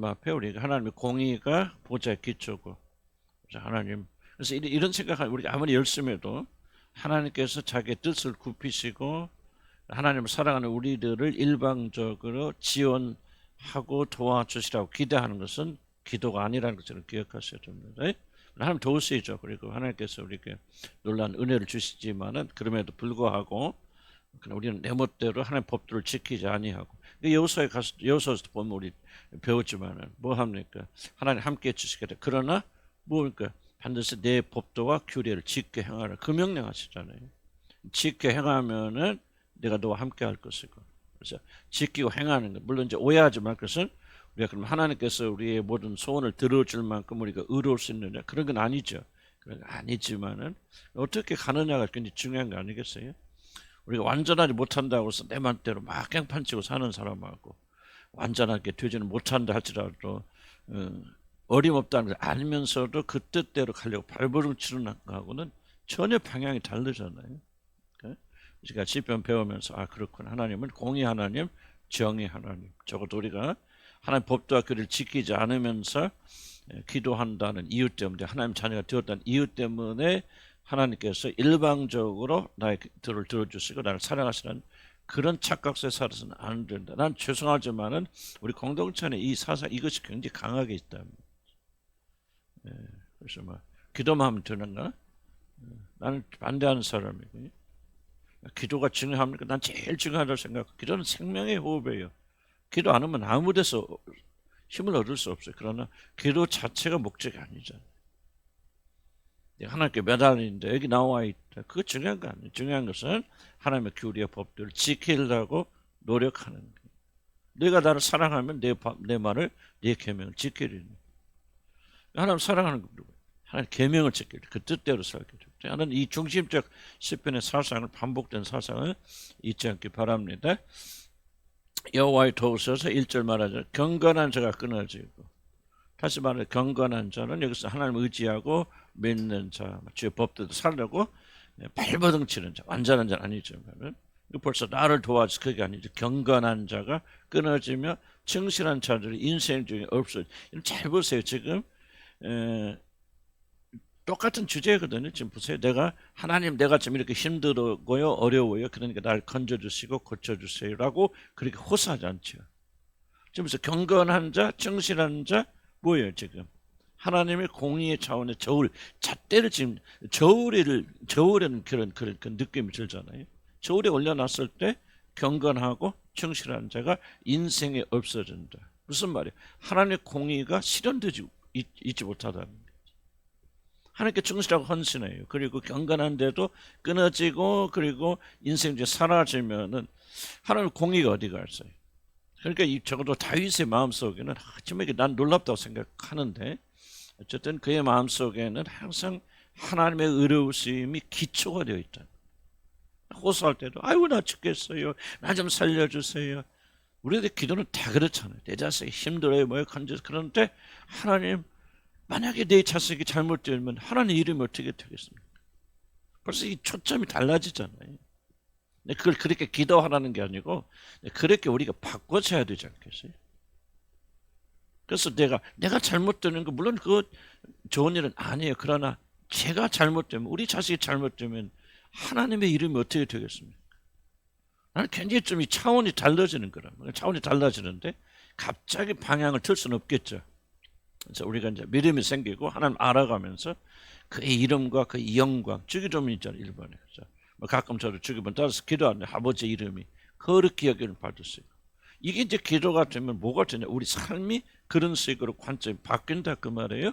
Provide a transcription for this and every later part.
앞에 우리가 하나님의 공의가 보좌의 기초고, 그래서 하나님, 그래서 이런 생각을 우리가 아무리 열심히 해도 하나님께서 자기의 뜻을 굽히시고 하나님을 사랑하는 우리들을 일방적으로 지원하고 도와주시라고 기대하는 것은 기도가 아니라는 것을 기억하셔야 됩니다. 하나님 도우시죠. 그리고 하나님께서 우리에게 놀라운 은혜를 주시지만은 그럼에도 불구하고 우리는 내 멋대로 하나님 법도를 지키지 아니하고, 여호수아에 가서 여호수아에서 보면 우리 배웠지만은 뭐 합니까? 하나님 함께 해주시겠다. 그러나 뭡니까? 반드시 내 법도와 규례를 지켜 행하라. 그 명령하시잖아요. 지켜 행하면은 내가 너와 함께 할 것이고. 그래서 지키고 행하는 것. 물론 이제 오해하지 말 것은 우리가 그럼 하나님께서 우리의 모든 소원을 들어줄 만큼 우리가 의로울 수 있느냐? 그런 건 아니죠. 그런 건 아니지만은 어떻게 가느냐가 굉장히 중요한 거 아니겠어요? 우리가 완전하지 못한다고 해서 내 맘대로 막 깽판 치고 사는 사람하고 완전하게 되지는 못한다 할지라도 어림없다는 걸 알면서도 그 뜻대로 가려고 발버둥 치는 거하고는 전혀 방향이 다르잖아요. 그러니까 시편 배우면서 그렇구나. 하나님은 공의 하나님, 정의 하나님. 적어도 우리가 하나님 법도와 규례를 지키지 않으면서 기도한다는 이유 때문에, 하나님 자녀가 되었다는 이유 때문에 하나님께서 일방적으로 나의 기도를 들어주시고 나를 사랑하시는 그런 착각에 살아서는 안 된다. 난 죄송하지만은 우리 공동체 안에 이 사상, 이것이 굉장히 강하게 있다. 그래서 뭐 기도만 하면 되는가? 나는 반대하는 사람이고, 기도가 중요합니까? 난 제일 중요하다고 생각하고, 기도는 생명의 호흡이에요. 기도 안 하면 아무 데서 힘을 얻을 수 없어요. 그러나 기도 자체가 목적이 아니잖아요. 하나님께 매달리는데 여기 나와 있다. 그거 중요한 거 아니에요. 중요한 것은 하나님의 규례와 법들을 지키려고 노력하는 거예요. 네가 나를 사랑하면 내 말을, 네 계명을 지키리니. 하나님 사랑하는 겁니다. 하나님 계명을 지키리. 그 뜻대로 살게 됩니다. 저는 이 중심적 시편의 사상을, 반복된 사상을 잊지 않기 바랍니다. 여호와의 도우셔서 1절 말하죠. 경건한 자가 끊어지고, 다시 말해 경건한 자는 여기서 하나님을 의지하고 믿는 자, 주의 법대로 살려고 발버둥 치는 자, 완전한 자는 아니지만 벌써 나를 도와줘, 그게 아니죠. 경건한 자가 끊어지며 충실한 자들이 인생 중에 없어요. 잘 보세요. 지금 똑같은 주제거든요. 지금 보세요. 하나님 내가 좀 이렇게 힘들고요, 어려워요. 그러니까 날 건져주시고 고쳐주세요라고 그렇게 호소하지 않죠. 지금 경건한 자, 충실한 자, 뭐예요 지금? 하나님의 공의의 차원의 잣대를 지금 저울에는 그런 느낌이 들잖아요. 저울에 올려놨을 때 경건하고 충실한 자가 인생에 없어진다. 무슨 말이에요? 하나님의 공의가 실현되지 있지 못하다는 거예요. 하나님께 충실하고 헌신해요. 그리고 경건한데도 끊어지고, 그리고 인생 중에 사라지면은 하나님의 공의가 어디 갔어요? 그러니까 적어도 다윗의 마음속에는 정말 난 놀랍다고 생각하는데, 어쨌든 그의 마음속에는 항상 하나님의 의로우심이 기초가 되어 있다. 호소할 때도 아이고 나 죽겠어요, 나 좀 살려주세요. 우리들 기도는 다 그렇잖아요. 내 자식이 힘들어요, 뭐요, 건져서. 그런데 하나님, 만약에 내 자식이 잘못되면 하나님 이름이 어떻게 되겠습니까? 벌써 이 초점이 달라지잖아요. 그걸 그렇게 기도하라는 게 아니고 그렇게 우리가 바꿔줘야 되지 않겠어요? 그래서 내가 잘못되는 거, 물론 그거 좋은 일은 아니에요. 그러나 제가 잘못되면, 우리 자식이 잘못되면 하나님의 이름이 어떻게 되겠습니까? 나는 굉장히 좀 이 차원이 달라지는 거란 말이에요. 차원이 달라지는데 갑자기 방향을 틀 수는 없겠죠. 그래서 우리가 이제 믿음이 생기고 하나님 알아가면서 그의 이름과 그의 영광, 주기도문 있잖아요, 일본에. 가끔 저도 주기도문 따라서 기도하는데 아버지 이름이 거룩히 여기를 받으시고, 이게 이제 기도가 되면 뭐가 되냐? 우리 삶이 그런 식으로 관점이 바뀐다 그 말이에요.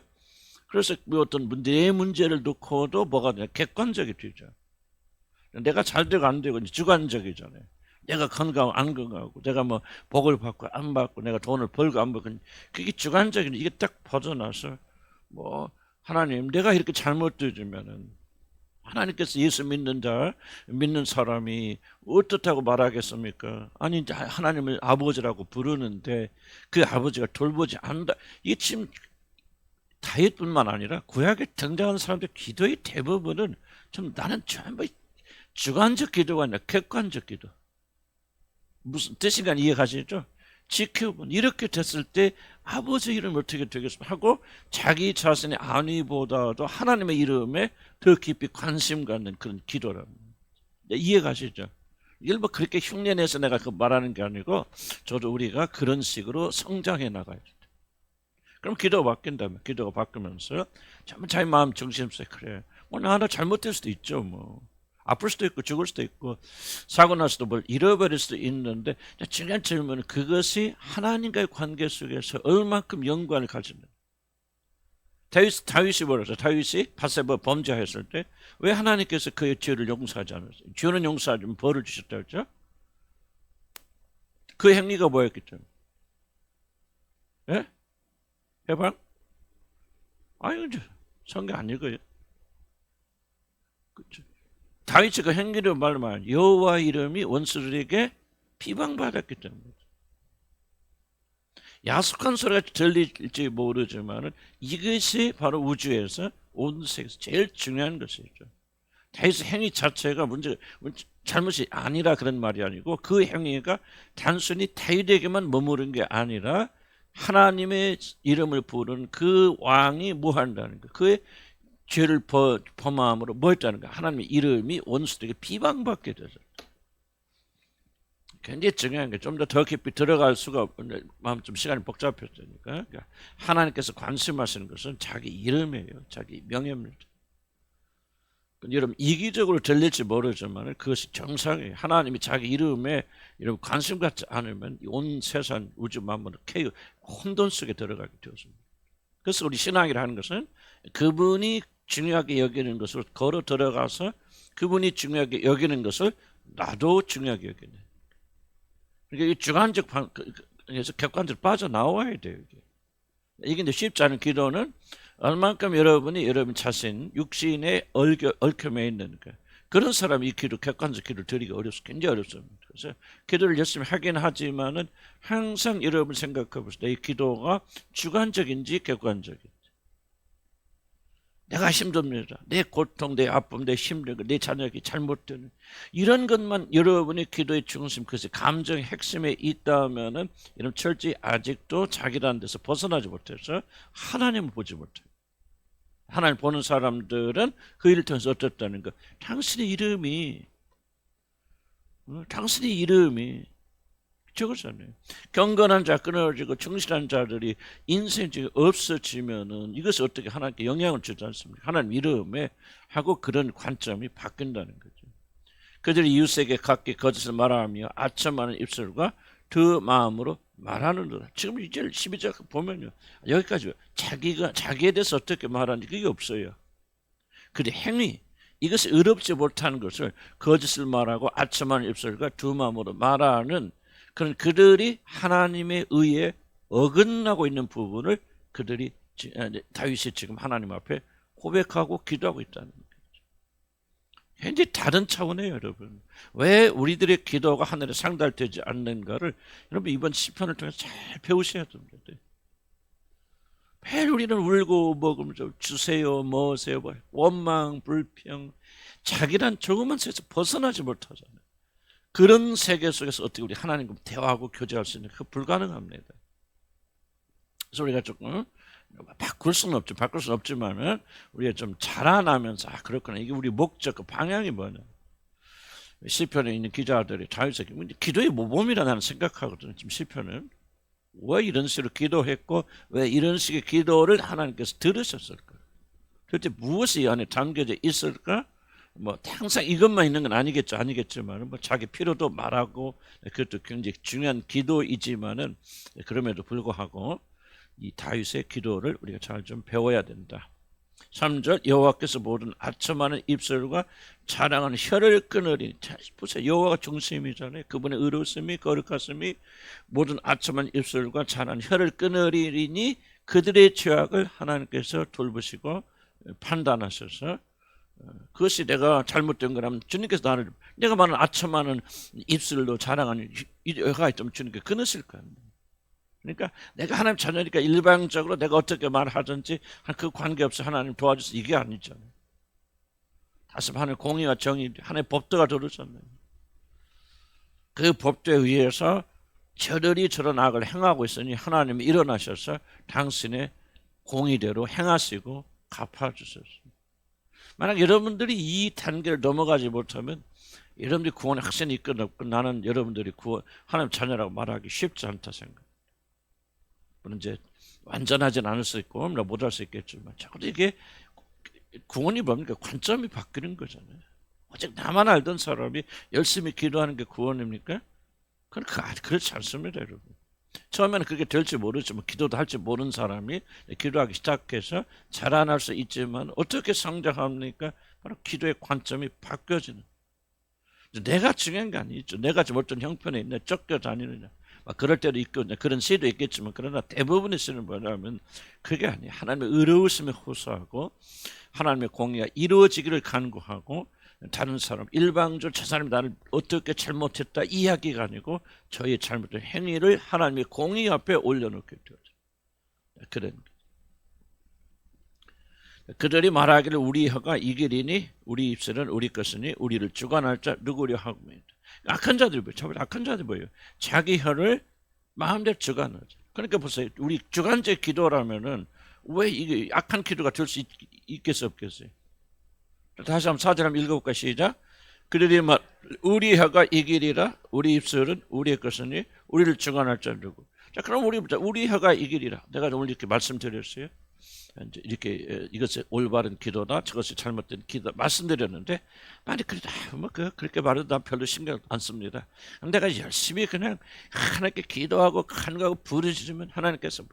그래서 어떤 내 문제를 놓고도 뭐가 되냐? 객관적이 되죠. 내가 잘 되고 안 되고 주관적이잖아요. 내가 건강하고 안 건강하고, 내가 뭐 복을 받고 안 받고, 내가 돈을 벌고 안 벌고, 그게 주관적인, 이게 딱 벗어나서 뭐 하나님, 내가 이렇게 잘못되지면은 하나님께서 예수 믿는 사람이 어떻다고 말하겠습니까? 아니 이제 하나님을 아버지라고 부르는데 그 아버지가 돌보지 않는다. 이게 지금 다윗뿐만 아니라 구약에 등장하는 사람들 기도의 대부분은 좀 나는 전부 주관적 기도가 아니라 객관적 기도. 무슨 뜻인가 이해가시죠? 지켜본 이렇게 됐을 때 아버지 이름 어떻게 되겠습니까 하고 자기 자신의 안위보다도 하나님의 이름에 더 깊이 관심 갖는 그런 기도랍니다. 이해가시죠? 이걸 뭐 그렇게 흉내내서 내가 그 말하는 게 아니고 저도 우리가 그런 식으로 성장해 나가야 돼. 그럼 기도가 바뀐다면 기도가 바뀌면서 참 자기 마음 중심세 그래. 뭐 나 하나 잘못될 수도 있죠. 뭐 아플 수도 있고 죽을 수도 있고 사고 나서도 뭘 잃어버릴 수도 있는데 중요한 질문은 그것이 하나님과의 관계 속에서 얼만큼 연관을 가지는. 다윗이 뭐라죠? 다윗이 바세바 범죄했을 때 왜 하나님께서 그의 죄를 용서하지 않았어요? 죄는 용서하지만 벌을 주셨다 했죠? 그 행위가 뭐였기 때문에? 예? 해방? 아니 성경 안 읽어요. 그렇죠. 다윗이 그 행위를 말하면 여호와 이름이 원수들에게 비방받았기 때문에. 야속한 소리가 들릴지 모르지만 이것이 바로 우주에서 온 세계에서 제일 중요한 것이죠. 다윗의 행위 자체가 잘못이 아니라 그런 말이 아니고 그 행위가 단순히 다윗에게만 머무른 게 아니라 하나님의 이름을 부르는 그 왕이 뭐 한다는 거. 그의 죄를 범함으로 뭐 했다는 거. 하나님의 이름이 원수들에게 비방받게 되죠. 굉장히 중요한 게 좀 더 깊이 들어갈 수가 없는데 마음 좀 시간이 복잡해지니까 그러니까 하나님께서 관심하시는 것은 자기 이름이에요. 자기 명예입니다. 여러분 이기적으로 들릴지 모르지만 그것이 정상이에요. 하나님이 자기 이름에 여러분 관심 갖지 않으면 온 세상 우주 만물은 혼돈 속에 들어가게 되었습니다. 그래서 우리 신앙이라 하는 것은 그분이 중요하게 여기는 것으로 걸어 들어가서 그분이 중요하게 여기는 것을 나도 중요하게 여기는. 그러니까 이 주관적 에서 객관적으로 빠져나와야 돼요. 이게 이제 쉽지 않은 기도는 얼만큼 여러분 자신 육신에 얽혀매 있는 그런 사람이 이 기도 객관적 기도를 드리기 굉장히 어렵습니다. 그래서 기도를 열심히 하긴 하지만은 항상 여러분 생각해 보세요. 이 기도가 주관적인지 객관적인지. 내가 힘듭니다. 내 고통, 내 아픔, 내 힘든 거, 내 자녀에게 잘못되는 이런 것만 여러분의 기도의 중심, 그것이 감정의 핵심에 있다면은 여러분 철저히 아직도 자기라는 데서 벗어나지 못해서 하나님을 보지 못해요. 하나님 보는 사람들은 그 일을 통해서 어떻다는 거. 당신의 이름이 적었잖아요. 경건한 자 끊어지고 충실한 자들이 인생이 없어지면은 이것을 어떻게 하나님께 영향을 주지 않습니까? 하나님 이름에 하고 그런 관점이 바뀐다는 거죠. 그들이 이웃에게 각기 거짓을 말하며 아첨하는 입술과 그 마음으로 말하는도다. 지금 이제 12절 보면요. 여기까지 자기에 대해서 어떻게 말하는지 그게 없어요. 그런데 행위, 이것이 의롭지 못하는 것을 거짓을 말하고 아첨하는 입술과 두 마음으로 말하는 그런 그들이 하나님의 의에 어긋나고 있는 부분을 다윗이 지금 하나님 앞에 고백하고 기도하고 있다는 거죠. 굉장히 다른 차원이에요, 여러분. 왜 우리들의 기도가 하늘에 상달되지 않는가를 여러분 이번 시편을 통해서 잘 배우셔야 됩니다. 매일 우리는 울고 먹으면서 주세요, 뭐세요, 원망, 불평, 자기란 조그만 세에서 벗어나지 못하잖아요. 그런 세계 속에서 어떻게 우리 하나님과 대화하고 교제할 수 있는 그 불가능합니다. 그래서 우리가 조금 바꿀 수는 없지만은 우리가 좀 자라나면서 그렇구나. 이게 우리 목적, 그 방향이 뭐냐. 시편에 있는 기자들이 자유스럽게 기도의 모범이라 나는 생각하거든요. 지금 시편은 왜 이런 식으로 기도했고 왜 이런 식의 기도를 하나님께서 들으셨을까? 도대체 무엇이 이 안에 담겨져 있을까? 뭐 항상 이것만 있는 건 아니겠지만 뭐 자기 필요도 말하고 그것도 굉장히 중요한 기도이지만은 그럼에도 불구하고 이 다윗의 기도를 우리가 잘 좀 배워야 된다. 3절 여호와께서 모든 아첨하는 입술과 자랑하는 혀를 끊으리니. 보세요. 여호와가 중심이잖아요. 그분의 의로우심이 거룩하심이 모든 아첨하는 입술과 자랑하는 혀를 끊으리니 그들의 죄악을 하나님께서 돌보시고 판단하셔서 그것이 내가 잘못된 거라면 주님께서 내가 말하는 아첨하는 입술로 자랑하는 혀가 있다면 주님께서 끊으실 거예요. 그러니까 내가 하나님 자녀니까 일방적으로 내가 어떻게 말하든지 그 관계없이 하나님 도와주셔서 이게 아니잖아요. 다시 하나님 공의와 정의, 하나님 법도가 들어섰네요. 그 법도에 의해서 저들이 저런 악을 행하고 있으니 하나님이 일어나셔서 당신의 공의대로 행하시고 갚아주셨습니다. 만약 여러분들이 이 단계를 넘어가지 못하면 여러분들이 구원의 확신이 있건 없건 나는 여러분들이 하나님 자녀라고 말하기 쉽지 않다 생각. 물론 이제 완전하진 않을 수 있고 못할 수 있겠지만 자꾸 이게 구원이 뭡니까? 관점이 바뀌는 거잖아요. 오직 나만 알던 사람이 열심히 기도하는 게 구원입니까? 그렇지 않습니다, 여러분. 처음에는 그게 될지 모르지만 기도도 할지 모르는 사람이 기도하기 시작해서 자라날 수 있지만 어떻게 성장합니까? 바로 기도의 관점이 바뀌어지는. 내가 중요한 게 아니죠. 내가 지금 어떤 형편에 있냐, 쫓겨 다니느냐. 그럴 때도 있고 그런 시도 있겠지만 그러나 대부분의 시는 뭐냐면 그게 아니에요. 하나님의 의로우심에 호소하고 하나님의 공의가 이루어지기를 간구하고 다른 사람 일방적으로 저 사람이 나를 어떻게 잘못했다 이야기가 아니고 저의 잘못된 행위를 하나님의 공의 앞에 올려놓게 되어져. 그런 그들이 말하기를 우리 혀가 이 길이니 우리 입술은 우리 것이니 우리를 주관할 자 누구려 하고 악한 자들이 뭐예요? 악한 자들이 뭐예요? 자기 혀를 마음대로 주관하죠. 그러니까 보세요. 우리 주관적 기도라면은 왜 이게 악한 기도가 될 수 있겠어요, 없겠어요? 다시 한번 4절 한번 읽어볼까 시작. 그들이 말 우리 혀가 이기리라 우리 입술은 우리의 것이니 우리를 주관할 자 누구. 자 그럼 우리 혀가 이기리라. 내가 오늘 이렇게 말씀드렸어요. 이제 이렇게 이것이 올바른 기도다 저것이 잘못된 기도 말씀드렸는데 만약 그렇게 말해도 난 별로 신경 안 씁니다. 내가 열심히 그냥 하나님께 기도하고 간구하고 부르짖으면 하나님께서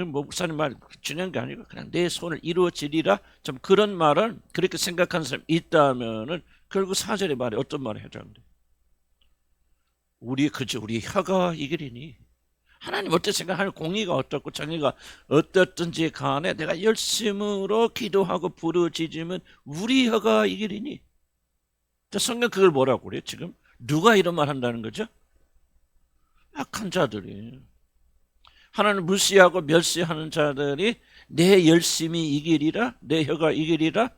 목사님 말 중요한 게 아니고 그냥 내 손을 이루어지리라 좀 그런 말은 그렇게 생각하는 사람이 있다면은 결국 4절의 말이 어떤 말을 해줘야 합니다. 우리 혀가 이기리니 하나님 어떻게 생각하는 공의가 어떻고 정의가 어떻든지 간에 내가 열심으로 기도하고 부르짖으면 우리 혀가 이기리니. 성경 그걸 뭐라고 그래요? 지금 누가 이런 말 한다는 거죠? 악한 자들이. 하나님 무시하고 멸시하는 자들이 내 열심이 이기리라 내 혀가 이기리라.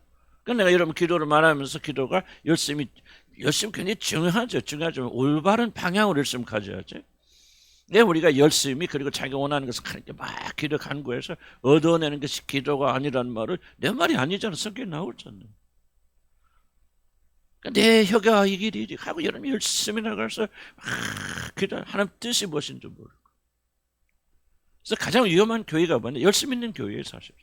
그러니까 내가 여러분 기도를 말하면서 기도가 열심히 굉장히 중요하지만 올바른 방향으로 열심히 가져야지. 우리가 열심히 그리고 자기가 원하는 것을 막 기도 간구해서 얻어내는 것이 기도가 아니라는 말을 내 말이 아니잖아. 성경에 나오잖아. 그러니까 내 혀가 이 길이지 하고 여러분이 열심히 나가서 막 기도 하나님 뜻이 무엇인지 모르고. 그래서 가장 위험한 교회가 뭐냐? 열심히 있는 교회예요 사실.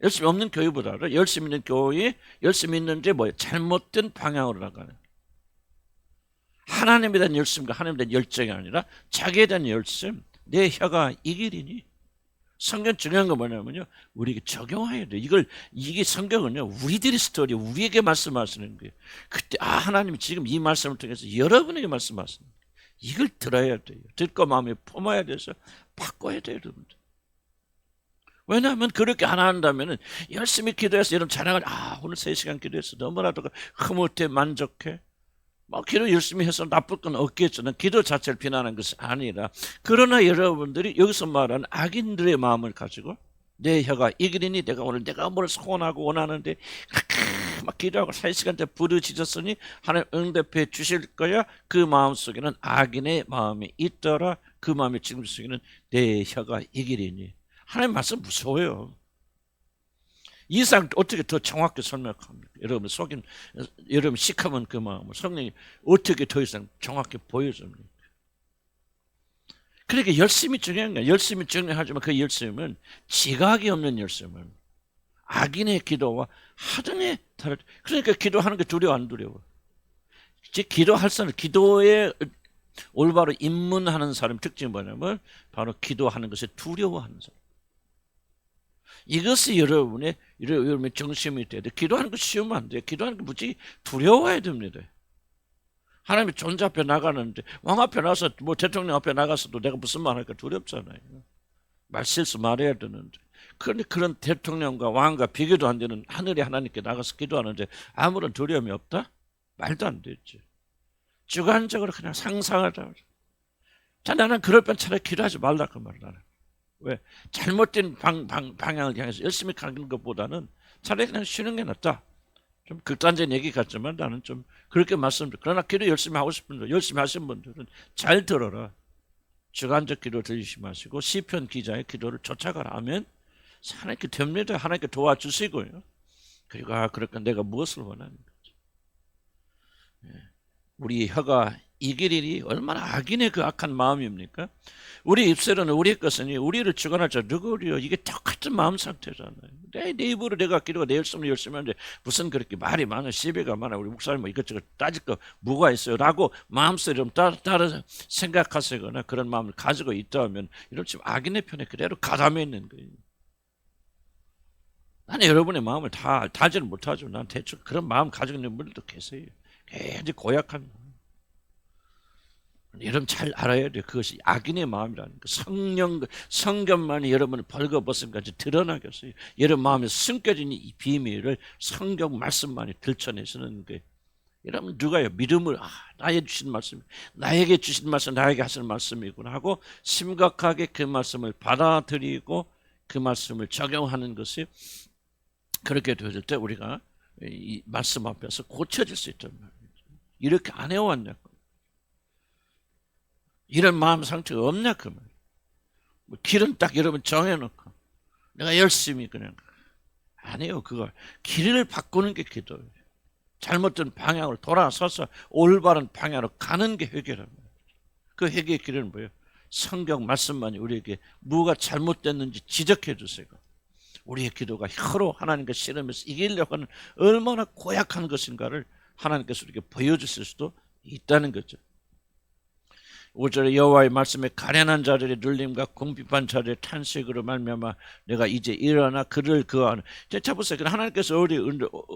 열심히 없는 교회보다는 열심히 있는 교회 열심히 있는데 뭐예요? 잘못된 방향으로 나가는. 하나님에 대한 열심과 하나님에 대한 열정이 아니라 자기에 대한 열심, 내 혀가 이 길이니. 성경 중요한 건 뭐냐면요, 우리에게 적용해야 돼. 이게 성경은요, 우리들의 스토리, 우리에게 말씀하시는 거예요. 그때 하나님이 지금 이 말씀을 통해서 여러분에게 말씀하시는 거예요. 이걸 들어야 돼요. 듣고 마음에 품어야 돼서 바꿔야 돼요, 여러분들. 왜냐하면 그렇게 안 한다면은 열심히 기도해서 여러분 자랑을 오늘 3시간 기도해서 너무나도 흐뭇해 만족해. 기도 열심히 해서 나쁠 건 없겠죠. 기도 자체를 비난하는 것이 아니라 그러나 여러분들이 여기서 말하는 악인들의 마음을 가지고 내 혀가 이기리니 내가 뭘 소원하고 원하는데 막 기도하고 3시간째 부르짖었으니 하나님 응답해 주실 거야. 그 마음속에는 악인의 마음이 있더라. 그 마음의 지금 속에는 내 혀가 이기리니. 하나님 말씀 무서워요. 이상 어떻게 더 정확히 설명합니까? 여러분 시커먼 그 마음을 성령이 어떻게 더 이상 정확히 보여줍니까? 그러니까 열심히 중요한 거야. 열심히 중요하지만 그 열심은 지각이 없는 열심은 악인의 기도와 하등의 다를. 그러니까 기도하는 게 두려워 안 두려워? 기도할 사람, 기도에 올바로 입문하는 사람 특징이 뭐냐면 바로 기도하는 것에 두려워하는 사람. 이것이 여러분의 정심이 돼야 돼. 기도하는 거 쉬우면 안 돼요. 기도하는 거 무지 두려워야 됩니다. 하나님의 존재 앞에 나가는데 왕 앞에 나가서 대통령 앞에 나가서도 내가 무슨 말 할까 두렵잖아요. 말실수 말해야 되는데. 그런데 그런 대통령과 왕과 비교도 안 되는 하늘의 하나님께 나가서 기도하는데 아무런 두려움이 없다? 말도 안 되지. 주관적으로 그냥 상상하자. 자, 나는 그럴 땐 차라리 기도하지 말라 그 말 나는. 왜? 잘못된 방향을 향해서 열심히 가는 것보다는 차라리 그냥 쉬는 게 낫다. 좀 극단적인 얘기 같지만 나는 좀 그렇게 말씀드려. 그러나 기도 열심히 하고 싶은 분들, 열심히 하신 분들은 잘 들어라. 주간적 기도 들으시지 마시고 시편 기자의 기도를 쫓아가라 하면 하나님께 됩니다. 하나님께 도와주시고요. 그리고 그러니까 내가 무엇을 원하는 거죠. 우리 혀가 이길 일이 얼마나 악인의 그 악한 마음입니까? 우리 입술은 우리의 것은 우리를 주관할 자 누구리요? 이게 똑같은 마음 상태잖아요. 내 입으로 내가 기도가 내 열심히 하는데 무슨 그렇게 말이 많아, 시비가 많아, 우리 목사님 뭐 이것저것 따질 거 뭐가 있어요? 라고 마음속에 좀 따라 생각하시거나 그런 마음을 가지고 있다면 이런 지금 악인의 편에 그대로 가담해 있는 거예요. 나는 여러분의 마음을 다 알지는 못하죠. 난 대충 그런 마음 가지고 있는 분들도 계세요. 굉장히 고약한 마음. 여러분 잘 알아야 돼요. 그것이 악인의 마음이라는 거. 성경만이 여러분을 벌거벗은 것이 드러나겠어요. 여러분 마음에 숨겨진 이 비밀을 성경 말씀만이 들춰내시는 거예요. 여러분 누가요? 믿음을 나에게 주신 말씀, 나에게 주신 말씀, 나에게 하시는 말씀이구나 하고 심각하게 그 말씀을 받아들이고 그 말씀을 적용하는 것이 그렇게 되어질 때 우리가 이 말씀 앞에서 고쳐질 수 있단 말이에요. 이렇게 안 해왔냐고. 이런 마음 상처가 없냐 그 말이에요. 뭐 길은 딱 여러분 정해놓고 내가 열심히 그냥 안 해요. 그걸 길을 바꾸는 게 기도예요. 잘못된 방향으로 돌아서서 올바른 방향으로 가는 게 회개랍니다. 그 회개의 길은 뭐예요? 성경 말씀만이 우리에게 뭐가 잘못됐는지 지적해 주세요. 우리의 기도가 혀로 하나님과 씨름해서 이기려고 하는 얼마나 고약한 것인가를 하나님께서 이렇게 보여주실 수도 있다는 거죠. 5절에 여호와의 말씀에 가련한 자들의 눌림과 궁핍한 자들의 탄식으로 말미암아 내가 이제 일어나 그를 그하는. 자 보세요. 하나님께서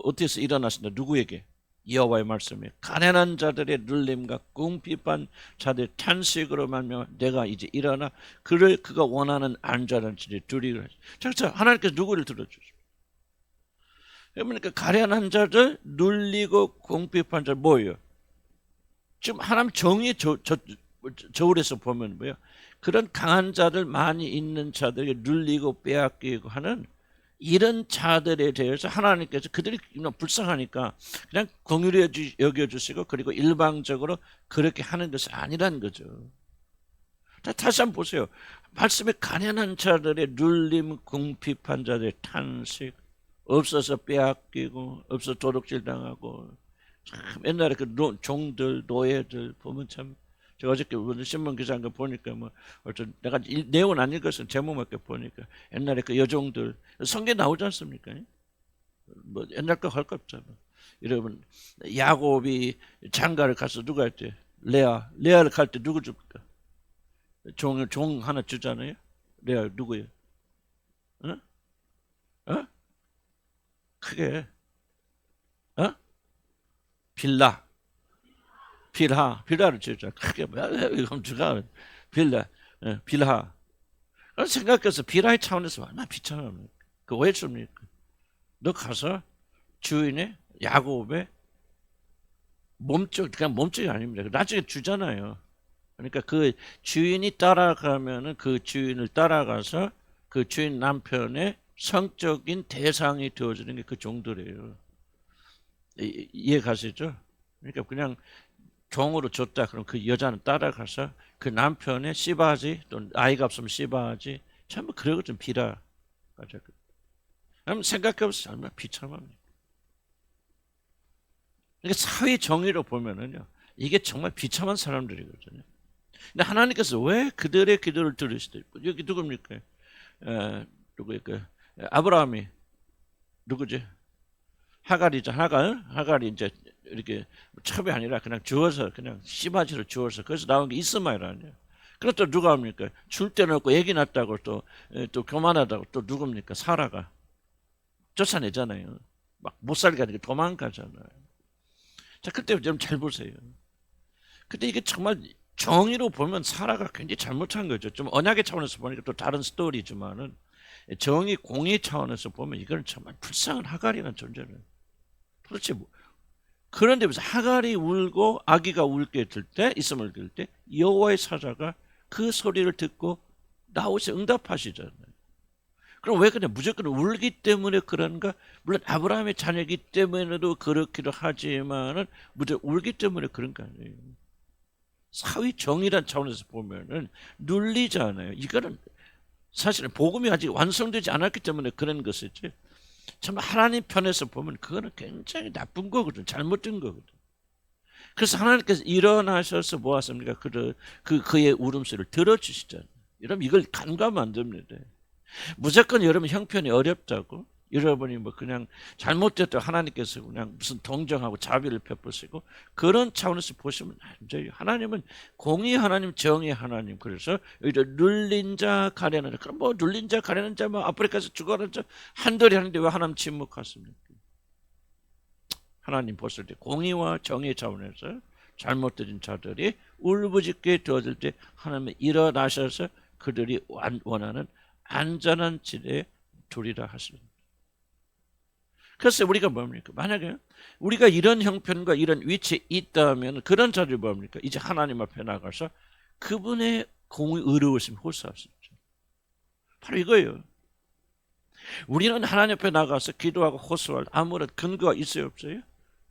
어디에서 일어나신다? 누구에게? 여호와의 말씀에 가련한 자들의 눌림과 궁핍한 자들의 탄식으로 말미암아 내가 이제 일어나 그를 그가 원하는 안전한 집에 두리라. 자 하나님께서 누구를 들어주십니까? 그러니까 가련한 자들, 눌리고 궁핍한 자들 뭐예요? 지금 하나님 정의 저울에서 보면 뭐예요? 그런 강한 자들, 많이 있는 자들이 눌리고 빼앗기고 하는 이런 자들에 대해서 하나님께서 그들이 불쌍하니까 그냥 공유를 여겨주시고 그리고 일방적으로 그렇게 하는 것이 아니라는 거죠. 다시 한번 보세요. 말씀에 가련한 자들의 눌림, 궁핍한 자들의 탄식, 없어서 빼앗기고 없어서 도둑질 당하고 참 옛날에 그 종들, 노예들 보면 참 제가 어저께 신문 기사한 거 보니까 뭐 어떤 내가 내용은 안 읽었어요. 제목밖에 보니까 옛날에 그 여종들 성경 나오지 않습니까? 뭐 옛날 거 할 거 없잖아. 여러분 야곱이 장가를 가서 누가 할 때 레아를 갈 때 누구 줍니까? 종 하나 주잖아요. 레아 누구예요? 어? 크게 빌하를 주죠. 크게 이거 주가 빌하. 생각해서 빌하의 차원에서 얼마나 비참합니까? 그 왜 줍니까? 너 가서 주인의 야곱의 몸쪽 그냥 몸쪽이 아닙니다. 나중에 주잖아요. 그러니까 그 주인이 따라가면은 그 주인을 따라가서 그 주인 남편의 성적인 대상이 되어주는 게 그 종들이에요. 이해 가시죠? 그러니까 그냥 종으로 줬다 그럼 그 여자는 따라가서 그 남편의 씨바지 또 아이가 없으면 씨바지 전부 그러거든 비라. 그럼 생각해보세요. 얼마나 비참합니까? 그러니까 사회 정의로 보면은요 이게 정말 비참한 사람들이거든요. 근데 하나님께서 왜 그들의 기도를 들으시대? 여기 누굽니까? 누구일까? 아브라함이 누구지? 하갈이죠. 하갈이 이제 이렇게 첩이 아니라 그냥 주워서 그냥 씨바지로 주워서 그래서 나온 게 이스마엘 아니에요. 그럼 또 누가 합니까? 줄 데는 없고 애기 낳았다고 또 교만하다고 또 누굽니까? 사라가 쫓아내잖아요. 막 못 살게 하니까 도망가잖아요. 자 그때 좀 잘 보세요. 근데 이게 정말 정의로 보면 사라가 굉장히 잘못한 거죠. 좀 언약의 차원에서 보니까 또 다른 스토리지만은 정의 공의 차원에서 보면 이건 정말 불쌍한 하갈이라는 존재는 도대체 뭐 그런데 무슨 하갈이 울고 아기가 울게 될 때 있음을 들 때 여호와의 사자가 그 소리를 듣고 나오셔 응답하시잖아요. 그럼 왜 그래? 무조건 울기 때문에 그런가? 물론 아브라함의 자녀이기 때문에도 그렇기도 하지만은 무조건 울기 때문에 그런 거 아니에요. 사회 정의란 차원에서 보면은 눌리잖아요. 이거는 사실은 복음이 아직 완성되지 않았기 때문에 그런 것이지. 참 하나님 편에서 보면 그거는 굉장히 나쁜 거거든. 잘못된 거거든. 그래서 하나님께서 일어나셔서 뭐 하십니까? 그의 울음소리를 들어주시잖아요. 여러분 이걸 간과하면 안 됩니다. 무조건 여러분 형편이 어렵다고 여러분이 뭐 그냥 잘못됐다고 하나님께서 그냥 무슨 동정하고 자비를 베푸시고 그런 차원에서 보시면 안 돼요. 하나님은 공의 하나님, 정의 하나님. 그래서 오히려 눌린 자, 가련한 자. 그럼 뭐 눌린 자, 가련한 자, 뭐 아프리카에서 죽어가는 자 한둘이 하는데 왜 하나님 침묵하십니까? 하나님 보실 때 공의와 정의 차원에서 잘못된 자들이 울부짖게 되어질 때 하나님이 일어나셔서 그들이 원하는 안전한 지대에 두리라 하십니다. 그래서 우리가 뭡니까? 만약에 우리가 이런 형편과 이런 위치에 있다면 그런 자들이 뭡니까? 이제 하나님 앞에 나가서 그분의 공의 의로우심 호소할 수 있죠. 바로 이거예요. 우리는 하나님 앞에 나가서 기도하고 호소할 아무런 근거가 있어요, 없어요?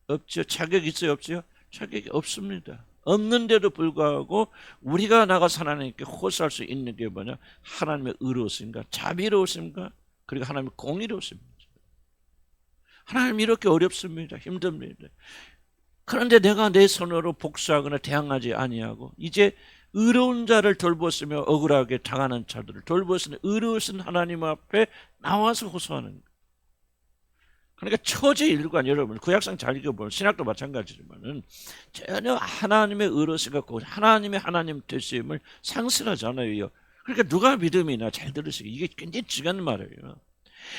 없죠. 자격이 있어요, 없어요? 자격이 없습니다. 없는데도 불구하고 우리가 나가서 하나님께 호소할 수 있는 게 뭐냐? 하나님의 의로우심과 자비로우심과 그리고 하나님의 공의로우심입니다. 하나님 이렇게 어렵습니다. 힘듭니다. 그런데 내가 내 손으로 복수하거나 대항하지 아니하고 이제 의로운 자를 돌보으며 억울하게 당하는 자들을 돌보으시는 의로우신 하나님 앞에 나와서 호소하는 거예요. 그러니까 처제일관 여러분 구약성 잘 읽어보면 신학도 마찬가지지만은 전혀 하나님의 의로우심과 하나님의 하나님 되심을 상실하지 않아요. 그러니까 누가 믿음이나 잘 들으시고 이게 굉장히 중요한 말이에요.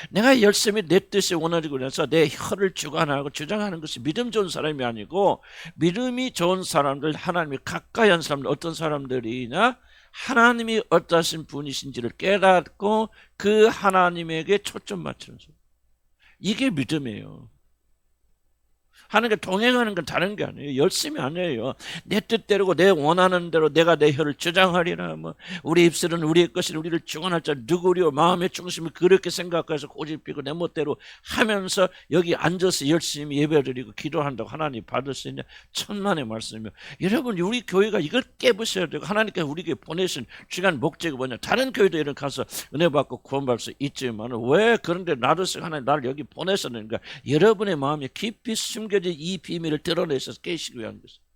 내가 열심히 내 뜻에 원하고 해서 내 혀를 주관하고 주장하는 것이 믿음 좋은 사람이 아니고 믿음이 좋은 사람들 하나님이 가까이 한 사람들 어떤 사람들이냐 하나님이 어떠신 분이신지를 깨닫고 그 하나님에게 초점 맞추는 사람. 이게 믿음이에요. 하나님과 동행하는 건 다른 게 아니에요. 열심히 안 해요. 내 뜻대로고 내 원하는 대로 내가 내 혀를 주장하리라. 뭐 우리 입술은 우리의 것이라 우리를 주관할 자 누구리요. 마음의 중심을 그렇게 생각해서 고집피고 내 멋대로 하면서 여기 앉아서 열심히 예배드리고 기도한다고 하나님 받을 수 있냐. 천만의 말씀이며 여러분 우리 교회가 이걸 깨부셔야 되고 하나님께서 우리에게 보내신 주간 목적이 뭐냐. 다른 교회도 이런 가서 은혜 받고 구원받을 수 있지만 왜 그런데 나도 하나님 나를 여기 보내셨는가. 여러분의 마음에 깊이 숨겨 이 비밀을 드러내셔서 깨시기 위한 것입니다.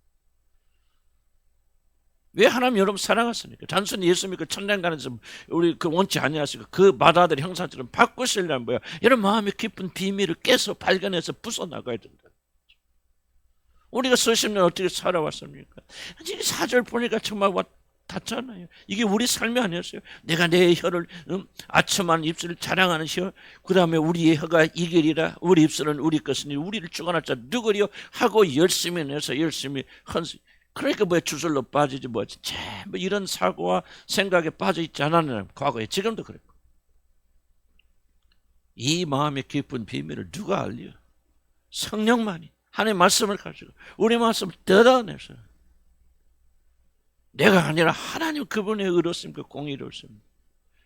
왜 하나님 여러분 사랑하십니까? 단순히 예수 믿고 천당 가는 점 우리 그 원치 아니하시고 그 마다들 형상처럼 바꾸시려면 뭐야? 여러분 마음의 깊은 비밀을 깨서 발견해서 부숴나가야 된다. 우리가 수십 년 어떻게 살아왔습니까? 이 4절 보니까 정말 닿잖아요. 이게 우리 삶이 아니었어요. 내가 내 혀를 아첨한 입술을 자랑하는 혀 그 다음에 우리의 혀가 이길이라 우리 입술은 우리 것이니 우리를 주관할 자 누구리요 하고 열심히 내서 열심히 헌수 그러니까 뭐 주술로 빠지지 뭐지 뭐 이런 사고와 생각에 빠져 있지 않았나 과거에 지금도 그랬고 이 마음의 깊은 비밀을 누가 알려? 성령만이 하나님의 말씀을 가지고 우리 말씀을 뜯어내서 내가 아니라 하나님 그분의 의로우심과 공의로우심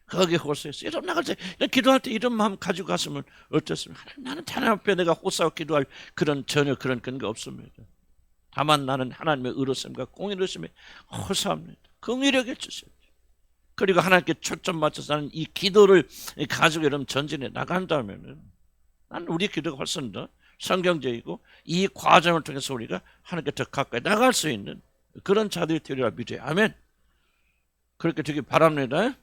거기에 호소해서 여러분 나갈 때 기도할 때 이런 마음 가지고 갔으면 어떻습니까? 나는 하나님 앞에 내가 호소하고 기도할 전혀 그런 근거 없습니다. 다만 나는 하나님의 의로우심과 공의로우심에 호소합니다. 공의력 해주세요. 그리고 하나님께 초점 맞춰서 하는 이 기도를 가지고 여러분 전진해 나간다면은 나는 우리 기도가 훨씬 더 성경적이고 이 과정을 통해서 우리가 하나님께 더 가까이 나갈 수 있는 그런 자들이 되리라 믿어요. 아멘. 그렇게 되기 바랍니다.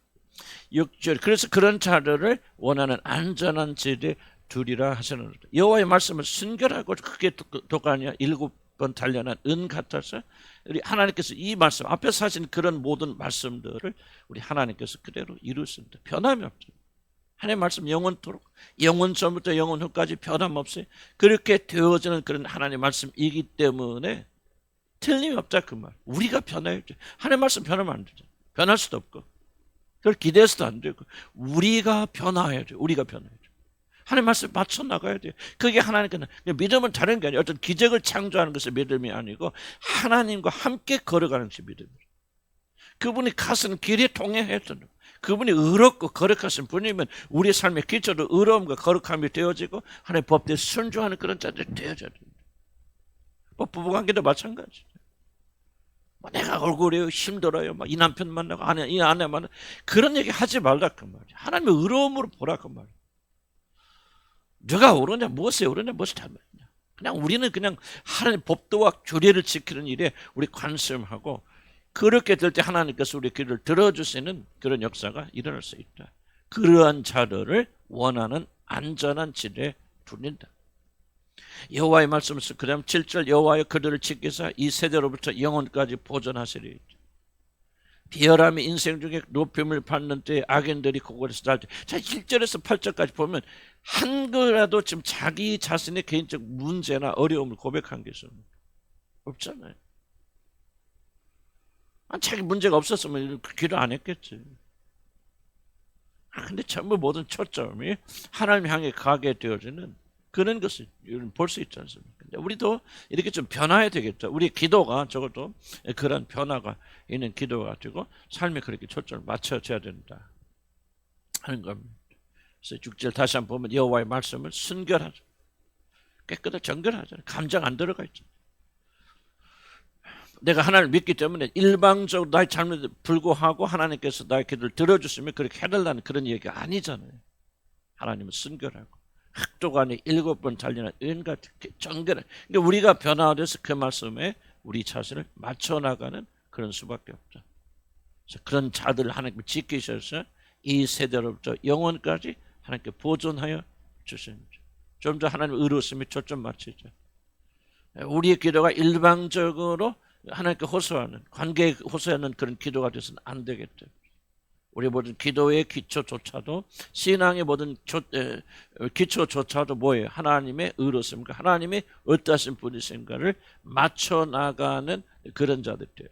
6절 그래서 그런 자들을 원하는 안전한 지대에 두리라 하시는 여호와의 말씀을 순결하고 크게 독하냐 7번 단련한 은 같아서 우리 하나님께서 이 말씀 앞에서 하신 그런 모든 말씀들을 우리 하나님께서 그대로 이루십니다. 변함이 없죠. 하나님의 말씀 영원토록 영원 전부터 영원 후까지 변함없이 그렇게 되어지는 그런 하나님의 말씀이기 때문에 틀림이 없다 그 말. 우리가 변해야죠. 하나님의 말씀 변하면 안 되죠. 변할 수도 없고 그걸 기대해서도 안 되고 우리가 변화해야죠. 우리가 변해야죠. 하나님 말씀 맞춰 나가야 돼요. 그게 하나님께는 믿음은 다른 게 아니에요. 어떤 기적을 창조하는 것이 믿음이 아니고 하나님과 함께 걸어가는 것이 믿음이에요. 그분이 가시는 길에 동행해야 된다. 그분이 의롭고 거룩하신 분이면 우리 삶의 기초도 의로움과 거룩함이 되어지고 하나님의 법대로 순종하는 그런 자들이 되어져야 됩니다. 뭐 부부관계도 마찬가지. 뭐 내가 얼굴이 힘들어요. 막 이 남편 만나고 이 아내 만나고 그런 얘기 하지 말라 그 말이야. 하나님의 의로움으로 보라 그 말이야. 누가 옳으냐 무엇이 옳으냐 무엇이 잘못이냐. 그냥 우리는 그냥 하나님의 법도와 규례를 지키는 일에 우리 관심하고 그렇게 될 때 하나님께서 우리 기도를 들어주시는 그런 역사가 일어날 수 있다. 그러한 자들을 원하는 안전한 지대에 두린다. 여호와의 말씀에서 그 다음 7절 여호와여 그들을 지키사 이 세대로부터 영원까지 보존하시리. 비열함이 인생 중에 높임을 받는 때에 악인들이 그곳에서 잘 때. 자 1절에서 8절까지 보면 한거라도 지금 자기 자신의 개인적 문제나 어려움을 고백한 게 있습니다. 없잖아요. 자기 문제가 없었으면 기도 안 했겠지. 근데 전부 모든 초점이 하나님 향해 가게 되어지는 그런 것을 볼 수 있지 않습니까? 근데 우리도 이렇게 좀 변화해야 되겠죠. 우리 기도가 적어도 그런 변화가 있는 기도가 되고 삶에 그렇게 초점을 맞춰줘야 된다 하는 겁니다. 그래서 6절 다시 한번 보면 여호와의 말씀을 순결하죠. 깨끗하게 정결하잖아요. 감정 안 들어가 있죠. 내가 하나님을 믿기 때문에 일방적으로 나의 잘못에 불구하고 하나님께서 나의 기도를 들어주시면 그렇게 해달라는 그런 얘기가 아니잖아요. 하나님은 순결하고 흑독 안에 7번 달리는 은과 정결한. 그러니까 우리가 변화돼서 그 말씀에 우리 자신을 맞춰나가는 그런 수밖에 없죠. 그래서 그런 자들을 하나님께 지키셔서 이 세대로부터 영원까지 하나님께 보존하여 주십니다. 좀 더 하나님 의로우심에 초점 맞추죠. 우리의 기도가 일방적으로 하나님께 호소하는, 관계에 호소하는 그런 기도가 되어서는 안 되겠죠. 우리 모든 기도의 기초조차도, 신앙의 모든 기초조차도 뭐예요? 하나님의 의로우심과 하나님의 어떠하신 분이신가를 맞춰나가는 그런 자들이에요.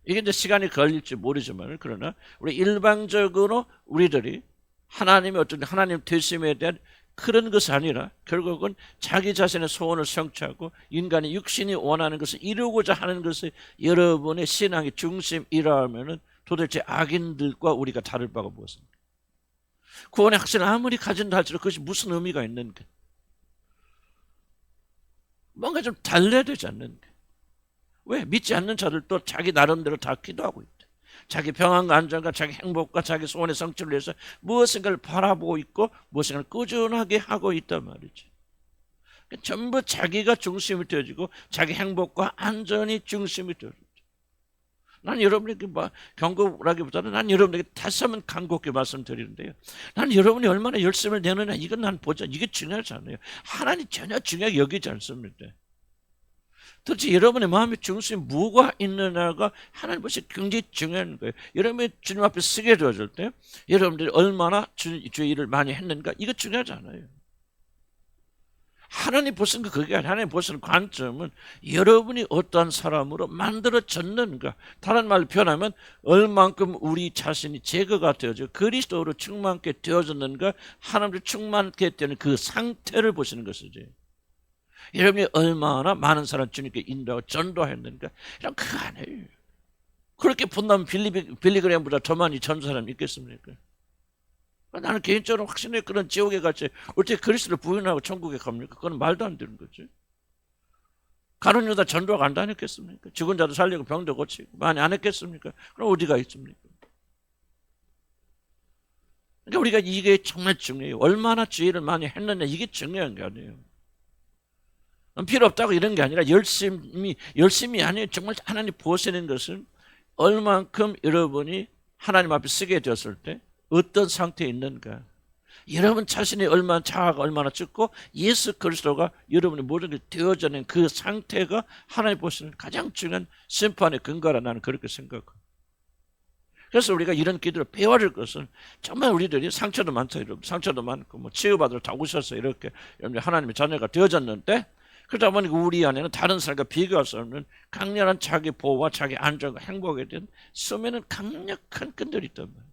이게 이제 시간이 걸릴지 모르지만, 그러나 우리 일방적으로 우리들이 하나님의 어떤 하나님 되심에 대한 그런 것이 아니라 결국은 자기 자신의 소원을 성취하고 인간의 육신이 원하는 것을 이루고자 하는 것이 여러분의 신앙의 중심이라면은 도대체 악인들과 우리가 다를 바가 무엇입니까? 구원의 확신을 아무리 가진다 할지라도 그것이 무슨 의미가 있는가? 뭔가 좀 달라야 되지 않는가? 왜? 믿지 않는 자들도 자기 나름대로 다 기도하고 있다. 자기 평안과 안정과 자기 행복과 자기 소원의 성취를 위해서 무엇인가를 바라보고 있고 무엇인가를 꾸준하게 하고 있단 말이지. 그러니까 전부 자기가 중심이 되어지고 자기 행복과 안전이 중심이 되어지죠. 난 여러분에게 경고라기보다는 난 여러분에게 다시 한번 간곡히 말씀드리는데요. 난 여러분이 얼마나 열심을 내느냐 이건 난 보자. 이게 중요하지 않아요. 하나님 전혀 중요하게 여기지 않습니다. 도대체 여러분의 마음의 중심에 뭐가 있느냐가 하나님 것이 굉장히 중요한 거예요. 여러분이 주님 앞에 서게 되어질 때 여러분들이 얼마나 주의 일을 많이 했는가 이거 중요하지 않아요. 하나님 보시는 거 그게 아니라 하나님 보시는 관점은 여러분이 어떠한 사람으로 만들어졌는가. 다른 말로 표현하면 얼만큼 우리 자신이 제거가 되어져 그리스도로 충만케 되어졌는가 하나님으로 충만케 되는 그 상태를 보시는 것이지. 여러분이 얼마나 많은 사람 주님께 인도하고 전도했는가 이런 그거 아니에요. 그렇게 본다면 빌리그램보다 더 많이 전도 사람이 있겠습니까? 나는 개인적으로 확신해 그런 지옥에 갈지 어떻게 그리스도를 부인하고 천국에 갑니까? 그건 말도 안 되는 거지. 가룟 유다 전도가 안 다녔겠습니까? 죽은 자도 살리고 병도 고치고 많이 안 했겠습니까? 그럼 어디가 있습니까? 그러니까 우리가 이게 정말 중요해요. 얼마나 주의를 많이 했느냐 이게 중요한 게 아니에요. 필요 없다고 이런 게 아니라 열심이 아니에요. 정말 하나님 보시는 것은 얼만큼 여러분이 하나님 앞에 서게 되었을 때 어떤 상태에 있는가. 여러분 자신이 얼마나 자아가 얼마나 적고 예수 그리스도가 여러분의 모든 게 되어지는 그 상태가 하나님 보시는 가장 중요한 심판의 근거라 나는 그렇게 생각합니다. 그래서 우리가 이런 기도를 배워야 할 것은 정말 우리들이 상처도 많다. 상처도 많고 뭐 치유받으러 다 오셔서 이렇게 하나님의 자녀가 되어졌는데 그러다 보니 우리 안에는 다른 사람과 비교할 수 없는 강렬한 자기 보호와 자기 안정과 행복에 대한 수면은 강력한 끈들이 있단 말이죠.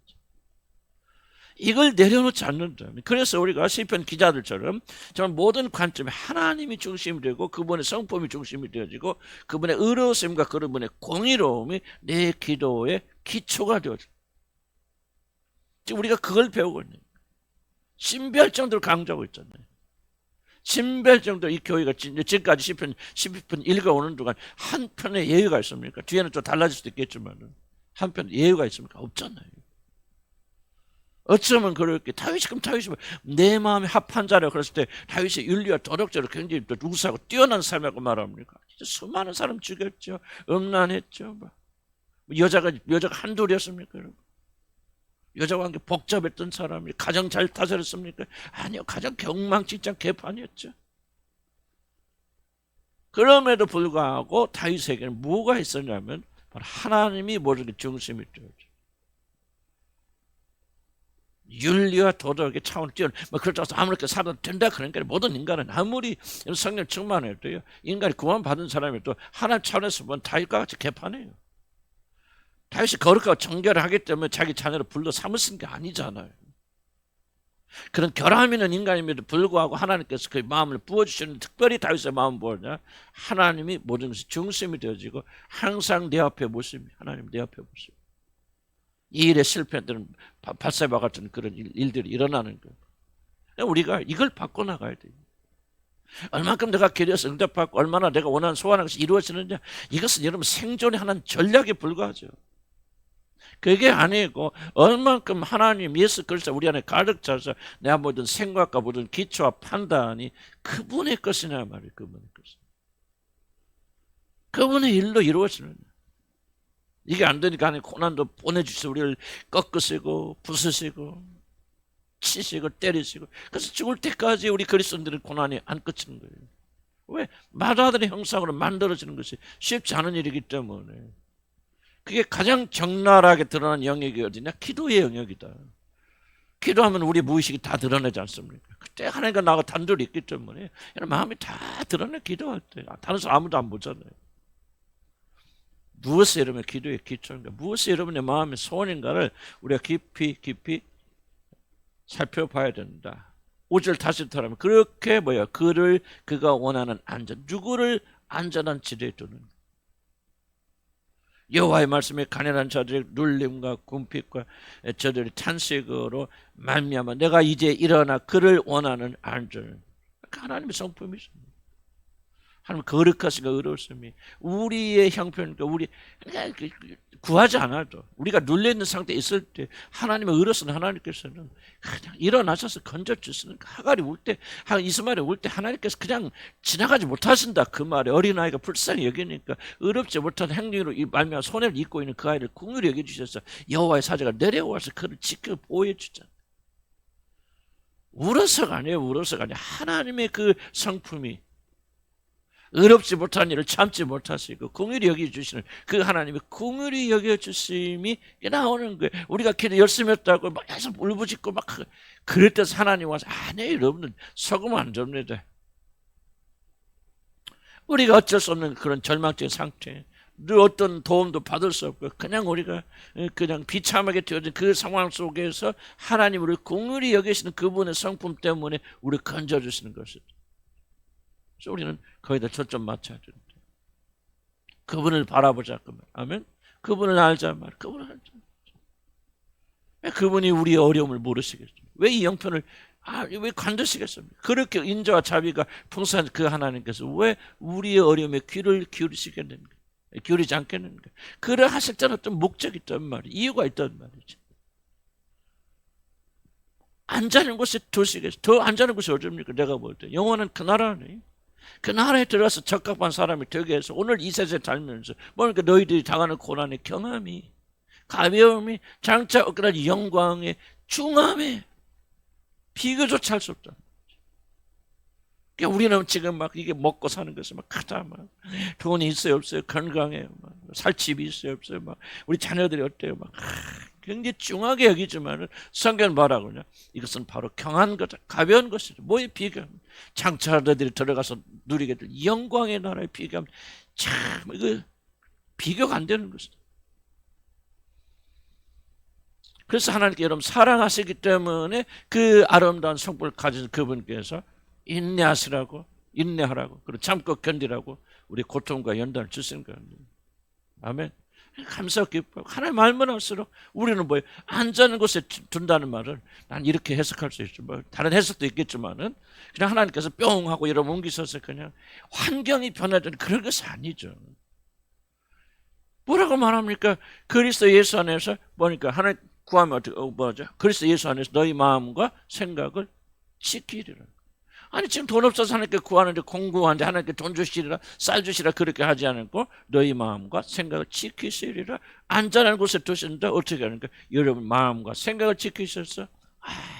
이걸 내려놓지 않는다면 그래서 우리가 시편 기자들처럼 정말 모든 관점에 하나님이 중심이 되고 그분의 성품이 중심이 되어지고 그분의 의로우심과 그분의 공의로움이 내 기도의 기초가 되어져. 지금 우리가 그걸 배우고 있는 거예요. 신비할 정도로 강조하고 있잖아요. 신비할 정도로 이 교회가 지금까지 시편 읽어오는 동안 한 편의 예의가 있습니까? 뒤에는 좀 달라질 수도 있겠지만 한 편의 예의가 있습니까? 없잖아요. 어쩌면 그렇게 다윗이 내 마음에 합한 자라 그랬을 때 다윗이 윤리와 도덕적으로 굉장히 우수하고 뛰어난 삶이라고 말합니까? 수많은 사람 죽였죠. 음란했죠. 여자가 한둘이었습니까? 여러분? 여자와 함께 복잡했던 사람이 가장 잘 다스렸습니까? 아니요. 가장 경망칭찬 개판이었죠. 그럼에도 불구하고 다윗에게는 뭐가 있었냐면 바로 하나님이 모든 게 중심이 되었죠. 윤리와 도덕의 차원을 뛰어난 그렇다고 해서 아무렇게 살아도 된다 그러니까 모든 인간은 아무리 성령 충만해도요 인간이 구원받은 사람이 또 하나님 차원에서 보면 다윗과 같이 개판해요. 다윗이 거룩하고 정결을 하기 때문에 자기 자녀를 불러 삼으신 게 아니잖아요. 그런 결함 있는 인간임에도 불구하고 하나님께서 그 마음을 부어주시는 특별히 다윗의 마음은 뭐냐? 하나님이 모든 것이 중심이 되어지고 항상 내 앞에 모습이 하나님 내 앞에 모습. 이 일에 실패했던 바세바 같은 그런 일들이 일어나는 거예요. 우리가 이걸 바꿔나가야 돼요. 얼만큼 내가 기도해서 응답받고 얼마나 내가 원하는 소원한 것이 이루어지느냐 이것은 여러분 생존의 하나의 전략에 불과하죠. 그게 아니고 얼만큼 하나님 예수 그리스도 우리 안에 가득 차서 내 모든 생각과 모든 기초와 판단이 그분의 것이냐 말이에요. 그분의 것이. 그분의 일로 이루어지느냐. 이게 안 되니까 하나님 고난도 보내주셔서 우리를 꺾으시고 부수시고 치시고 때리시고 그래서 죽을 때까지 우리 그리스도인들의 고난이 안 끝이는 거예요. 왜? 마다들의 형상으로 만들어지는 것이 쉽지 않은 일이기 때문에 그게 가장 적나라하게 드러난 영역이 어디냐? 기도의 영역이다. 기도하면 우리 무의식이 다 드러내지 않습니까? 그때 하나님과 나가 단둘이 있기 때문에 마음이 다 드러내 기도할 때 다른 사람 아무도 안 보잖아요. 무엇이 여러분의 기도의 기초인가? 무엇이 여러분의 마음의 소원인가를 우리가 깊이 살펴봐야 된다. 5절 다시 더하면 그렇게 그가 원하는 안전, 누구를 안전한 지대에 두는 여호와의 말씀에 가난한 자들의 눌림과 궁핍과 저들의 탄식으로 말미암아 내가 이제 일어나 그를 원하는 안전. 하나님의 성품이십니다. 하나님 거룩하시고 의로우심이 우리의 형편이니까 우리 구하지 않아도 우리가 눌려있는 상태에 있을 때 하나님의 의로우신 하나님께서는 그냥 일어나셔서 건져주시는 하갈이 울 때 이스마엘이 울 때 하나님께서 그냥 지나가지 못하신다 그 말에 어린아이가 불쌍히 여기니까 의롭지 못한 행위로 말미암아 손해를 입고 있는 그 아이를 긍휼히 여겨주셔서 여호와의 사자가 내려와서 그를 지켜 보호해주잖아요. 울어서가 아니에요. 하나님의 그 성품이 의롭지 못한 일을 참지 못하시고 긍휼히 여겨주시는 그 하나님의 긍휼히 여겨주심이 나오는 거예요. 우리가 기도 열심히 했다고 막 해서 울부짖고 막 그럴 때 하나님 와서 아니에요. 여러분들 속으면 안 됩니다. 우리가 어쩔 수 없는 그런 절망적인 상태 어떤 도움도 받을 수 없고 그냥 우리가 그냥 비참하게 되어진 그 상황 속에서 하나님 우리를 긍휼히 여기시는 그분의 성품 때문에 우리를 건져주시는 것이죠. 우리는 거기다 초점 맞춰야 됩니다. 그분을 바라보자 그 말. 아멘. 그분을 알자 말. 그분을 알자. 왜 그분이 우리의 어려움을 모르시겠습니까? 왜 이 형편을 왜 관두시겠습니까? 그렇게 인자와 자비가 풍성한 그 하나님께서 왜 우리의 어려움에 귀를 기울이시겠는가? 기울이지 않겠는가? 그를 하실 때는 어떤 목적이 있단 말이에요. 이유가 있단 말이죠. 앉아있는 곳에 두시겠어요. 더 앉아있는 곳이 어딥니까? 내가 볼 때 영원한 그 나라네. 그 나라에 들어가서 적합한 사람이 되게 해서 오늘 이 세상에 살면서 뭐니까 너희들이 당하는 고난의 경험이 가벼움이 장차 얻게 영광의 중함에 비교조차 할 수 없다. 그러니까 우리는 지금 막 이게 먹고 사는 것이 막 크다 막 돈이 있어요 없어요 건강해요 막 살 집이 있어요 없어요 막 우리 자녀들이 어때요 막 굉장히 중하게 여기지만은 성경은 뭐라고 하냐? 이것은 바로 경한 거다. 가벼운 것이죠. 뭐에 비교하면 장차들이 들어가서 누리게 될 영광의 나라에 비교하면 참 이거 비교가 안 되는 것이죠. 그래서 하나님께 여러분 사랑하시기 때문에 그 아름다운 성품을 가진 그분께서 인내하라고 그리고 참고 견디라고 우리 고통과 연단을 주시는 겁니다. 아멘. 감사하고 기뻐. 하나님 알면 할수록 우리는 뭐예요? 안전한 곳에 둔다는 말을 난 이렇게 해석할 수 있죠. 뭐 다른 해석도 있겠지만은 그냥 하나님께서 뿅 하고 여러분 옮기셔서 그냥 환경이 변화되는 그런 것이 아니죠. 뭐라고 말합니까? 그리스도 예수 안에서 뭐니까 하나님 구하면 어떻게 뭐죠? 그리스도 예수 안에서 너희 마음과 생각을 지키리라. 아니 지금 돈 없어서 하나님께 구하는데 공부하는데 하나님께 돈 주시리라 쌀 주시라 그렇게 하지 않고 너희 마음과 생각을 지키시리라. 안전한 곳에 두신다. 어떻게 하는가? 여러분 마음과 생각을 지키셔서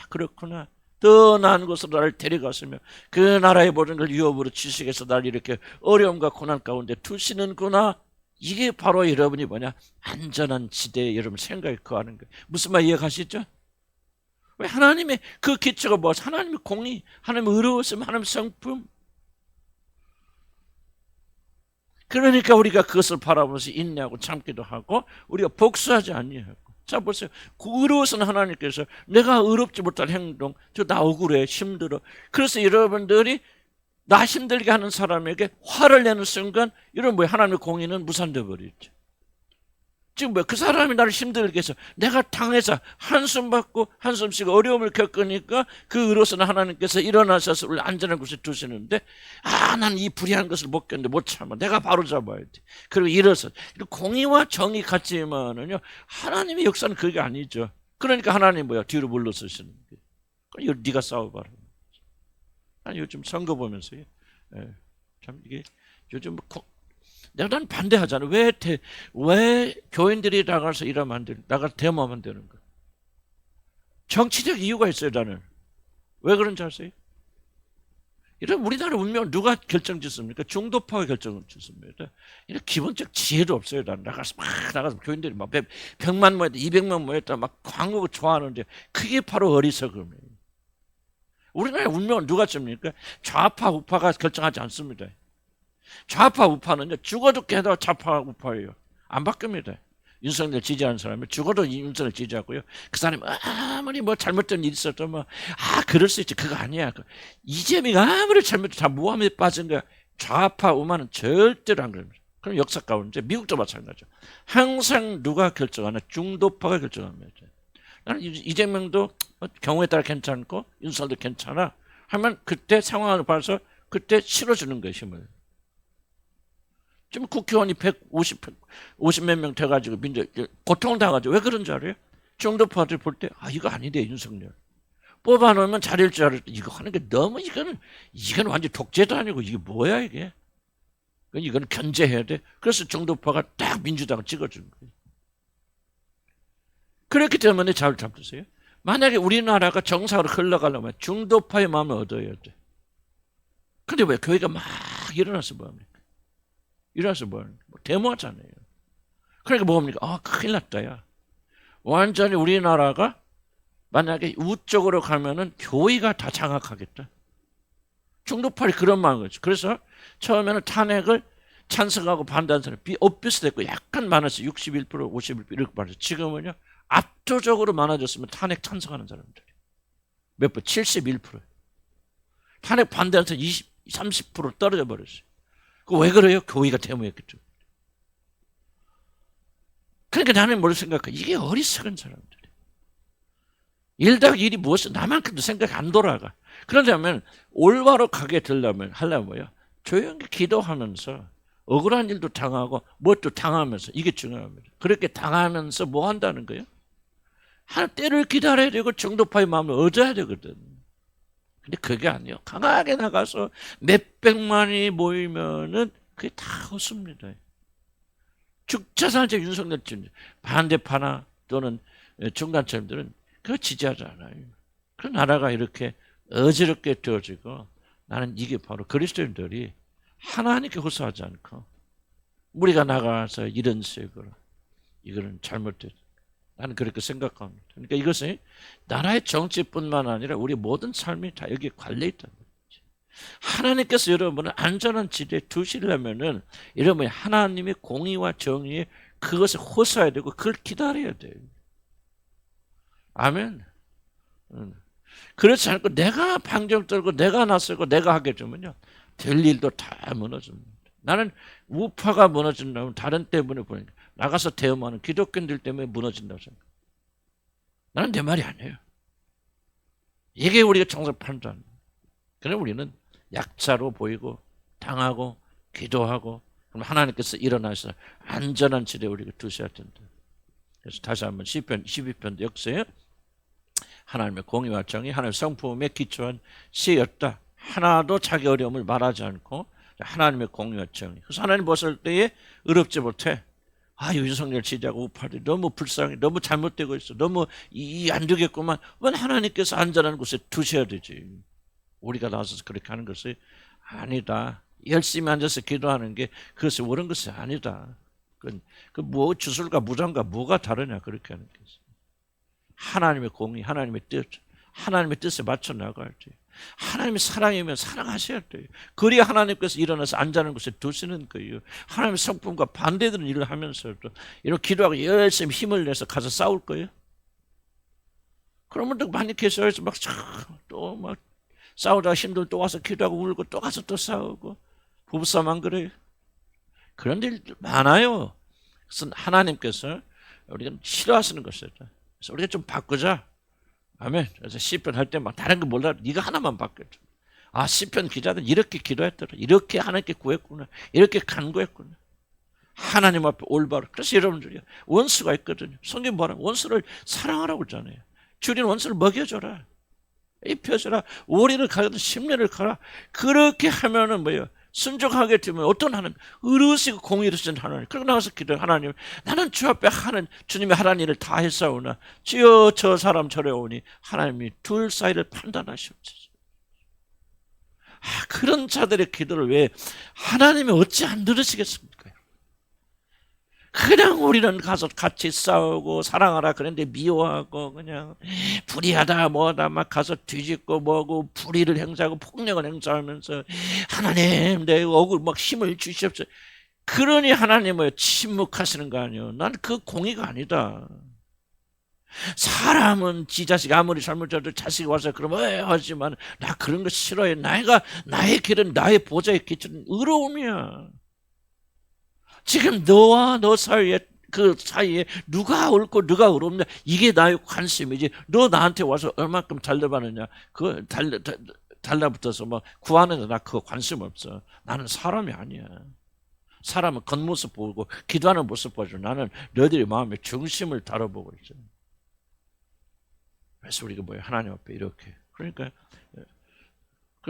그렇구나. 더 나은 곳으로 나를 데려갔으며 그 나라의 모든 걸 유업으로 지식해서 나를 이렇게 어려움과 고난 가운데 두시는구나. 이게 바로 여러분이 뭐냐? 안전한 지대에 여러분 생각이 거하는 거예요. 무슨 말 이해가시죠? 왜 하나님의 그 기초가 뭐죠? 하나님의 공의, 하나님의 의로우심, 하나님의 성품. 그러니까 우리가 그것을 바라보면서 인내하고 참기도 하고 우리가 복수하지 아니하고. 자 보세요. 의로우신 하나님께서 내가 의롭지 못할 행동, 나 억울해, 힘들어. 그래서 여러분들이 나 힘들게 하는 사람에게 화를 내는 순간 이런 뭐야? 하나님의 공의는 무산돼 버리죠. 지금 그 사람이 나를 힘들게 해서 내가 당해서 한숨 받고 한숨 쉬고 어려움을 겪으니까 그 의로서는 하나님께서 일어나셔서 우리 안전한 곳에 두시는데 난 이 불의한 것을 못 견뎌 못 참아 내가 바로 잡아야 돼. 그리고 일어서 공의와 정의 같지만은요 하나님의 역사는 그게 아니죠. 그러니까 하나님 뭐야 뒤로 물러서시는 거예요. 네가 싸워봐라. 아니 요즘 선거 보면서요. 참 이게 요즘 내가 반대하잖아. 왜 교인들이 나가서 일하면 안 되는, 나가서 데모하면 되는 거야? 정치적 이유가 있어요, 나는. 왜 그런지 아세요? 이런 우리나라 운명은 누가 결정짓습니까? 중도파가 결정짓습니다. 이런 기본적 지혜도 없어요, 나는. 나가서 교인들이 막 100만 모였다, 200만 모였다, 막 광고 좋아하는데, 그게 바로 어리석음이에요. 우리나라 운명은 누가 씁니까? 좌파, 우파가 결정하지 않습니다. 좌파 우파는요 죽어도 깨도 좌파 우파예요. 안 바뀝니다. 윤석열 지지하는 사람이 죽어도 윤석열 지지하고요. 그 사람이 아무리 뭐 잘못된 일이 있어도 그럴 수 있지. 그거 아니야. 이재명이 아무리 잘못해도 다 모함에 빠진 거야. 좌파 우파는 절대로 안 그럽니다. 그럼 역사 가운데 미국도 마찬가지죠. 항상 누가 결정하나? 중도파가 결정합니다. 나는 이재명도 경우에 따라 괜찮고 윤석열도 괜찮아 하면 그때 상황을 봐서 그때 실어주는 거예요. 힘을. 지금 국회의원이 50 몇 명 돼가지고 고통을 당하죠. 왜 그런 줄 알아요? 중도파들 볼 때 이거 아닌데 윤석열 뽑아놓으면 잘할 줄 알았더니 이거 하는 게 너무 이건 완전 독재도 아니고 이게 뭐야 이게? 이건 견제해야 돼. 그래서 중도파가 딱 민주당을 찍어준 거예요. 그렇기 때문에 잘 잡으세요. 만약에 우리나라가 정상으로 흘러가려면 중도파의 마음을 얻어야 돼. 근데 왜 교회가 막 일어나서 뭐합니까? 일어나서 데모하잖아요. 그러니까 뭡니까? 큰일 났다, 야. 완전히 우리나라가 만약에 우쪽으로 가면은 교회가 다 장악하겠다. 중도파리 그런 마음이죠. 그래서 처음에는 탄핵을 찬성하고 반대하는 사람이 엇비슷했고 약간 많았어요. 61%, 51% 이렇게 많았어요. 지금은요, 압도적으로 많아졌으면 탄핵 찬성하는 사람들이. 몇 번? 71%. 탄핵 반대하는 사람이 30% 떨어져 버렸어요. 왜 그래요? 교회가 데모했겠죠. 그러니까 나는 뭘 생각해? 이게 어리석은 사람들이에요. 1+1이 무엇이 나만큼도 생각이 안 돌아가. 그러려면 올바로 가게 되려면 하려면 뭐야? 조용히 기도하면서 억울한 일도 당하고 뭣도 당하면서 이게 중요합니다. 그렇게 당하면서 뭐 한다는 거예요? 하나님 때를 기다려야 되고 중도파의 마음을 얻어야 되거든. 근데 그게 아니에요. 강하게 나가서 몇백만이 모이면은 그게 다 헛습니다. 죽자산적 윤석열 반대파나 또는 중간층들은 그거 지지하지 않아요. 그 나라가 이렇게 어지럽게 되어지고 나는 이게 바로 그리스도인들이 하나님께 호소하지 않고 우리가 나가서 이런 식으로 이거는 잘못됐다. 나는 그렇게 생각합니다. 그러니까 이것은 나라의 정치뿐만 아니라 우리 모든 삶이 다 여기에 관련있다는 거지. 하나님께서 여러분을 안전한 지대에 두시려면은 여러분이 하나님의 공의와 정의에 그것을 호소해야 되고 그걸 기다려야 돼요. 아멘. 그렇지 않고 내가 방정 떨고 내가 나서고 내가 하게 되면요. 될 일도 다 무너집니다. 나는 우파가 무너진다면 다른 때문에 보니까 나가서 대응하는 기독교인들 때문에 무너진다고 생각해요. 나는 내 말이 아니에요. 이게 우리가 정상 판단. 그럼 우리는 약자로 보이고 당하고 기도하고 그럼 하나님께서 일어나서 안전한 지대 우리가 두셔야 된다. 그래서 다시 한번 시편 12편 역사에 하나님의 공의와 정의, 하나님의 성품에 기초한 시였다. 하나도 자기 어려움을 말하지 않고 하나님의 공의와 정의. 그래서 하나님 보실 때에 의롭지 못해. 윤석열 지지하고 우파들이 너무 불쌍해, 너무 잘못되고 있어, 너무 안 되겠구만. 왜 하나님께서 안전한 곳에 두셔야 되지? 우리가 나서서 그렇게 하는 것이 아니다. 열심히 앉아서 기도하는 게 그것이 옳은 것이 아니다. 뭐 주술과 무장과 뭐가 다르냐 그렇게 하는 것이. 하나님의 공의, 하나님의 뜻, 하나님의 뜻에 맞춰 나가야지. 하나님의 사랑이면 사랑하셔야 돼요. 그래야 하나님께서 일어나서 앉아있는 곳에 두시는 거예요. 하나님의 성품과 반대되는 일을 하면서도 이렇게 기도하고 열심히 힘을 내서 가서 싸울 거예요. 그러면 또 많이 계셔서 또 막 싸우다가 힘들면 또 와서 기도하고 울고 또 가서 또 싸우고. 부부싸움 안 그래요? 그런 일 많아요. 그래서 하나님께서 우리가 싫어하시는 것이다. 그래서 우리가 좀 바꾸자. 아멘. 그래서 시편 할 때 막 다른 거 몰라. 네가 하나만 바뀌어줘. 시편 기자들 이렇게 기도했더라. 이렇게 하나님께 구했구나. 이렇게 간구했구나. 하나님 앞에 올바로. 그래서 여러분들이 원수가 있거든요. 성경 뭐라 원수를 사랑하라고 그러잖아요. 주린 원수를 먹여줘라. 입혀줘라. 오리를 가든 심리를 가라. 그렇게 하면은 뭐예요? 순종하게 되면 어떤 하나님, 의로우시고 공의로우신 하나님. 그러고 나가서 기도해. 하나님, 나는 주 앞에 하는 주님의 하라는 일을 다 했사오나 주여 저 사람 저래오니 하나님이 둘 사이를 판단하시옵소서. 그런 자들의 기도를 왜 하나님이 어찌 안 들으시겠습니까? 그냥 우리는 가서 같이 싸우고 사랑하라 그런데 미워하고 그냥 불의하다 뭐하다 막 가서 뒤집고 뭐고 불의를 행사하고 폭력을 행사하면서 하나님 내 억울 막 힘을 주시옵소서. 그러니 하나님은 침묵하시는 거 아니에요. 난 그 공의가 아니다. 사람은 지 자식 아무리 잘못해도 자식이 와서 그러면 하지만 나 그런 거 싫어해. 나의 길은 나의 보좌의 기초는 의로움이야. 지금 너와 너 사이에 그 사이에 누가 옳고 누가 의롭냐 이게 나의 관심이지. 너 나한테 와서 얼마큼 달려받느냐 그 달라붙어서 뭐 구하는 나 그거 관심 없어. 나는 사람이 아니야. 사람은 겉모습 보고 기도하는 모습 보죠. 나는 너희들의 마음의 중심을 다뤄보고 있어. 그래서 우리가 뭐야 하나님 앞에 이렇게 그러니까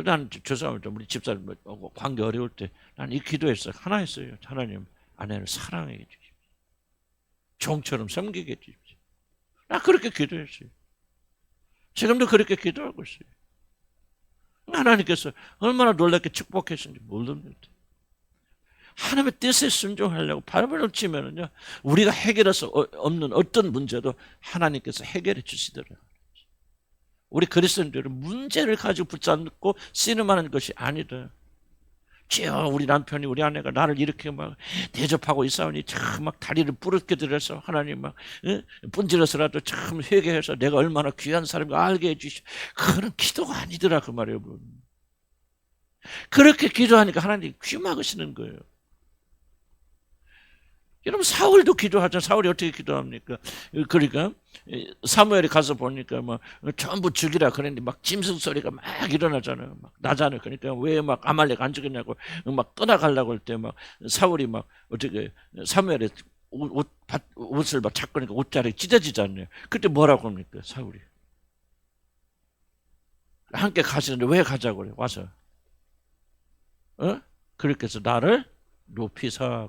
나는 죄송합니다. 우리 집사님 관계 어려울 때 나는 이 기도했어요. 하나 했어요. 하나님 아내를 사랑해 주십시오. 종처럼 섬기게 해주십시오. 나 그렇게 기도했어요. 지금도 그렇게 기도하고 있어요. 하나님께서 얼마나 놀랍게 축복했는지 모릅니다. 하나님의 뜻에 순종하려고 발버둥 치면은요, 우리가 해결할 수 없는 어떤 문제도 하나님께서 해결해 주시더라고요. 우리 그리스도인들은 문제를 가지고 붙잡고 씨름하는 것이 아니다. 주여 우리 남편이 우리 아내가 나를 이렇게 막 대접하고 있사오니 참 막 다리를 부르게 들여서 하나님 막 분질러서라도 참 회개해서 내가 얼마나 귀한 사람인가 알게 해주시오. 그런 기도가 아니더라 그 말이에요. 그렇게 기도하니까 하나님이 귀 막으시는 거예요. 여러분 사울도 기도하죠. 사울이 어떻게 기도합니까? 그러니까 사무엘이 가서 보니까 막 전부 죽이라 그랬는데 막 짐승 소리가 막 일어나잖아요. 막 나잖아요. 그러니까 왜 막 아말렉 안 죽였냐고 막 떠나가려고 할 때 막 사울이 막 어떻게 사무엘의 옷을 막 잡고 그러니까 옷자락이 찢어지잖아요. 그때 뭐라고 합니까? 사울이 함께 가시는데 왜 가자고 그래? 와서 그렇게 해서 나를 높이사.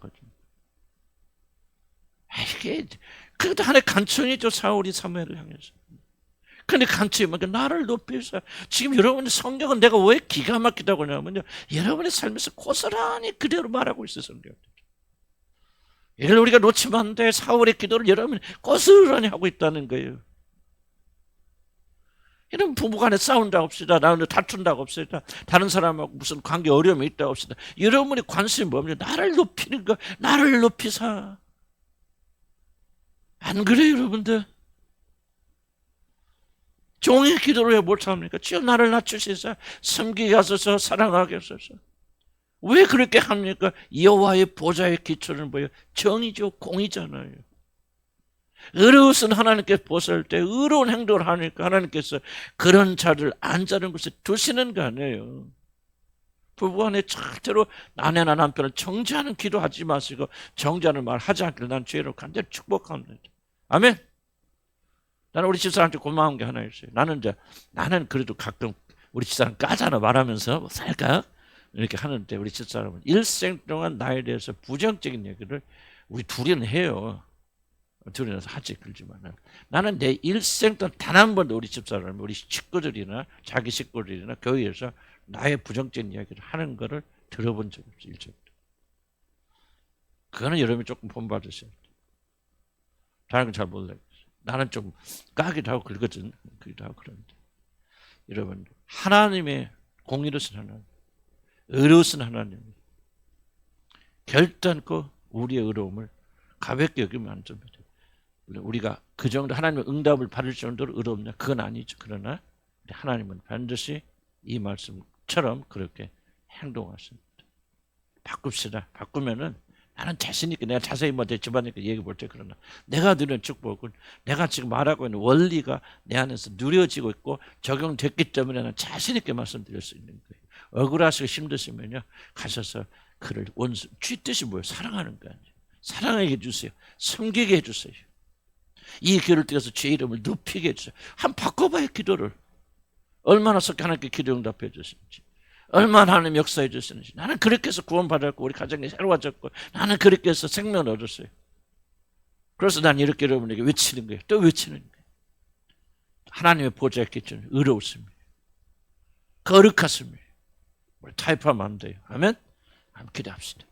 이게 그것도 하나의 간청이죠. 사울이 사무엘을 향해서. 그런데 간청이 뭔가 나를 높이사. 지금 여러분의 성경은 내가 왜 기가 막히다고 하냐면요, 여러분의 삶에서 고스란히 그대로 말하고 있어요. 성경. 이를 우리가 놓치면 안 돼. 사울의 기도를 여러분이 고스란히 하고 있다는 거예요. 이런 부부간에 싸운다고 합시다. 나는 다툰다고 합시다. 다른 사람하고 무슨 관계 어려움이 있다고 합시다. 여러분의 관심이 뭡니까? 나를 높이는 거. 나를 높이사. 안 그래요, 여러분들? 종의 기도를 왜 못합니까? 주여 나를 낮추시사, 섬기게 하소서, 사랑하게 하소서. 왜 그렇게 합니까? 여호와의 보좌의 기초는 뭐예요? 정의죠. 공의잖아요. 의로우신 하나님께 보살 때 의로운 행동을 하니까 하나님께서 그런 자를 앉아는 곳에 두시는 거 아니에요. 부부간에 절대로 아내나 남편을 정죄하는 기도하지 마시고 정죄하는 말 하지 않기를 난 죄로 간절히 축복합니다. 아멘. 나는 우리 집사람한테 고마운 게 하나 있어요. 나는 그래도 가끔 우리 집사람 까잖아 말하면서 뭐 살까? 이렇게 하는데 우리 집사람은 일생 동안 나에 대해서 부정적인 얘기를 우리 둘이는 해요. 둘이는 하지 그러지만 나는 내 일생 동안 단 한 번도 우리 집사람, 우리 식구들이나 자기 식구들이나 교회에서 나의 부정적인 이야기를 하는 거를 들어본 적이 없어요. 일적으로. 그거는 여러분이 조금 본받으셔야 돼요. 다른 건 잘 몰라요. 나는 좀 까기도 하고 그러거든. 그러기도 하고 그런데 여러분 하나님의 공의로우신 하나님, 의로우신 하나님 결단코 우리의 의로움을 가볍게 여기면 안 됩니다. 우리가 그 정도 하나님의 응답을 받을 정도로 의롭냐? 그건 아니죠. 그러나 하나님은 반드시 이 말씀처럼 그렇게 행동하십니다. 바꿉시다. 바꾸면은 나는 자신 있게 내가 자세히 뭐 집안에게 얘기해 볼 때 그러나 내가 누리는 축복은 내가 지금 말하고 있는 원리가 내 안에서 누려지고 있고 적용됐기 때문에 나는 자신 있게 말씀드릴 수 있는 거예요. 억울하시고 힘드시면요 가셔서 그를 원수 쥐 뜻이 뭐예요? 사랑하는 거 아니에요. 사랑하게 해주세요. 섬기게 해주세요. 이 길을 뛰어서 제 이름을 높이게 해주세요. 한번 바꿔봐요 기도를. 얼마나 속히 하나님께 기도 응답해 주시는지, 얼마나 하나님 역사해 주시는지. 나는 그렇게 해서 구원받았고 우리 가정이 새로워졌고 나는 그렇게 해서 생명을 얻었어요. 그래서 난 이렇게 여러분에게 외치는 거예요. 또 외치는 거예요. 하나님의 보좌의 기초는 의로우심이에요. 거룩하심이에요. 우리 타협하면 안 돼요. 아멘? 한번 기도합시다.